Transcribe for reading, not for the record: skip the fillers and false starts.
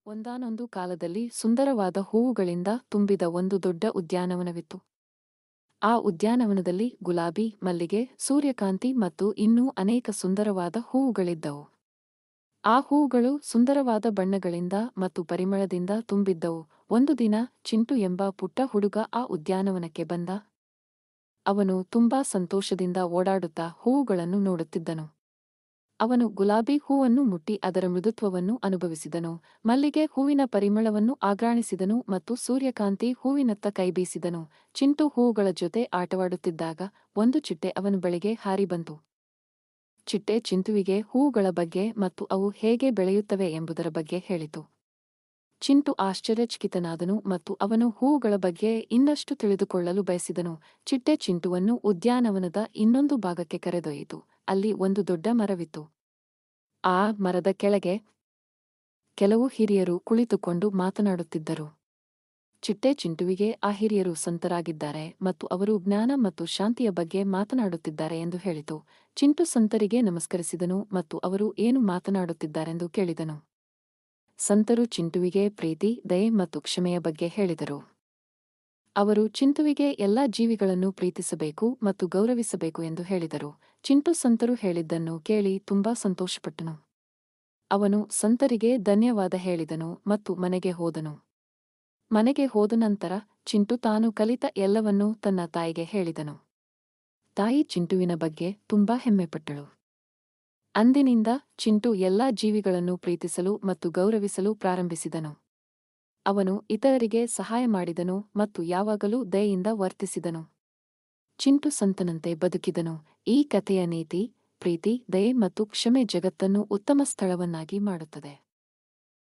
ಒಂದಾನೊಂದು ಕಾಲದಲ್ಲಿ ಸುಂದರವಾದ ಹೂವುಗಳಿಂದ ತುಂಬಿದ ಒಂದು ದೊಡ್ಡ ಉದ್ಯಾನವನವಿತ್ತು. ಆ ಉದ್ಯಾನವನದಲ್ಲಿ ಗುಲಾಬಿ, ಮಲ್ಲಿಗೆ, ಸೂರ್ಯಕಾಂತಿ ಮತ್ತು ಇನ್ನೂ ಅನೇಕ ಸುಂದರವಾದ ಹೂವುಗಳಿದ್ದವು. ಆ ಹೂವುಗಳು ಸುಂದರವಾದ ಬಣ್ಣಗಳಿಂದ ಮತ್ತು ಪರಿಮಳದಿಂದ ತುಂಬಿದ್ದವು. ಒಂದು ದಿನ ಚಿಂಟು ಎಂಬ ಪುಟ್ಟ ಹುಡುಗ ಆ ಉದ್ಯಾನವನಕ್ಕೆ ಬಂದ. ಅವನು ತುಂಬಾ ಸಂತೋಷದಿಂದ ಓಡಾಡುತ್ತಾ ಹೂವುಗಳನ್ನು ನೋಡುತ್ತಿದ್ದನು. ಅವನು ಗುಲಾಬಿ ಹೂವನ್ನು ಮುಟ್ಟಿ ಅದರ ಮೃದುತ್ವವನ್ನು ಅನುಭವಿಸಿದನು, ಮಲ್ಲಿಗೆ ಹೂವಿನ ಪರಿಮಳವನ್ನು ಆಘ್ರಾಣಿಸಿದನು ಮತ್ತು ಸೂರ್ಯಕಾಂತಿ ಹೂವಿನತ್ತ ಕೈಬೀಸಿದನು. ಚಿಂಟು ಹೂವುಗಳ ಜೊತೆ ಆಟವಾಡುತ್ತಿದ್ದಾಗ ಒಂದು ಚಿಟ್ಟೆ ಅವನ ಬಳಿಗೆ ಹಾರಿ ಬಂತು. ಚಿಟ್ಟೆ ಚಿಂಟುವಿಗೆ ಹೂವುಗಳ ಬಗ್ಗೆ ಮತ್ತು ಅವು ಹೇಗೆ ಬೆಳೆಯುತ್ತವೆ ಎಂಬುದರ ಬಗ್ಗೆ ಹೇಳಿತು. ಚಿಂಟು ಆಶ್ಚರ್ಯಚಕಿತನಾದನು ಮತ್ತು ಅವನು ಹೂವುಗಳ ಬಗ್ಗೆ ಇನ್ನಷ್ಟು ತಿಳಿದುಕೊಳ್ಳಲು ಬಯಸಿದನು. ಚಿಟ್ಟೆ ಚಿಂಟುವನ್ನು ಉದ್ಯಾನವನದ ಇನ್ನೊಂದು ಭಾಗಕ್ಕೆ ಕರೆದೊಯ್ಯಿತು. ಅಲ್ಲಿ ಒಂದು ದೊಡ್ಡ ಮರವಿತ್ತು. ಆ ಮರದ ಕೆಳಗೆ ಕೆಲವು ಹಿರಿಯರು ಕುಳಿತುಕೊಂಡು ಮಾತನಾಡುತ್ತಿದ್ದರು. ಚಿಟ್ಟೆ ಚಿಂಟುವಿಗೆ ಆ ಹಿರಿಯರು ಸಂತರಾಗಿದ್ದಾರೆ ಮತ್ತು ಅವರು ಜ್ಞಾನ ಮತ್ತು ಶಾಂತಿಯ ಬಗ್ಗೆ ಮಾತನಾಡುತ್ತಿದ್ದಾರೆ ಎಂದು ಹೇಳಿತು. ಚಿಂಟು ಸಂತರಿಗೆ ನಮಸ್ಕರಿಸಿದನು ಮತ್ತು ಅವರು ಏನು ಮಾತನಾಡುತ್ತಿದ್ದಾರೆಂದು ಕೇಳಿದನು. ಸಂತರು ಚಿಂಟುವಿಗೆ ಪ್ರೀತಿ, ದಯೆ ಮತ್ತು ಕ್ಷಮೆಯ ಬಗ್ಗೆ ಹೇಳಿದರು. ಅವರು ಚಿಂಟುವಿಗೆ ಎಲ್ಲಾ ಜೀವಿಗಳನ್ನು ಪ್ರೀತಿಸಬೇಕು ಮತ್ತು ಗೌರವಿಸಬೇಕು ಎಂದು ಹೇಳಿದರು. ಚಿಂಟು ಸಂತರು ಹೇಳಿದ್ದನ್ನು ಕೇಳಿ ತುಂಬಾ ಸಂತೋಷಪಟ್ಟನು. ಅವನು ಸಂತರಿಗೆ ಧನ್ಯವಾದ ಹೇಳಿದನು ಮತ್ತು ಮನೆಗೆ ಹೋದನು. ಮನೆಗೆ ಹೋದ ನಂತರ ಚಿಂಟು ತಾನು ಕಲಿತ ಎಲ್ಲವನ್ನೂ ತನ್ನ ತಾಯಿಗೆ ಹೇಳಿದನು. ತಾಯಿ ಚಿಂಟುವಿನ ಬಗ್ಗೆ ತುಂಬಾ ಹೆಮ್ಮೆಪಟ್ಟಳು. ಅಂದಿನಿಂದ ಚಿಂಟು ಎಲ್ಲಾ ಜೀವಿಗಳನ್ನು ಪ್ರೀತಿಸಲು ಮತ್ತು ಗೌರವಿಸಲು ಪ್ರಾರಂಭಿಸಿದನು. ಅವನು ಇತರರಿಗೆ ಸಹಾಯ ಮಾಡಿದನು ಮತ್ತು ಯಾವಾಗಲೂ ದಯೆಯಿಂದ ವರ್ತಿಸಿದನು. ಚಿಂಟು ಸಂತನಂತೆ ಬದುಕಿದನು. ಈ ಕಥೆಯ ನೀತಿ, ಪ್ರೀತಿ, ದಯೆ ಮತ್ತು ಕ್ಷಮೆ ಜಗತ್ತನ್ನು ಉತ್ತಮ ಸ್ಥಳವನ್ನಾಗಿ ಮಾಡುತ್ತದೆ.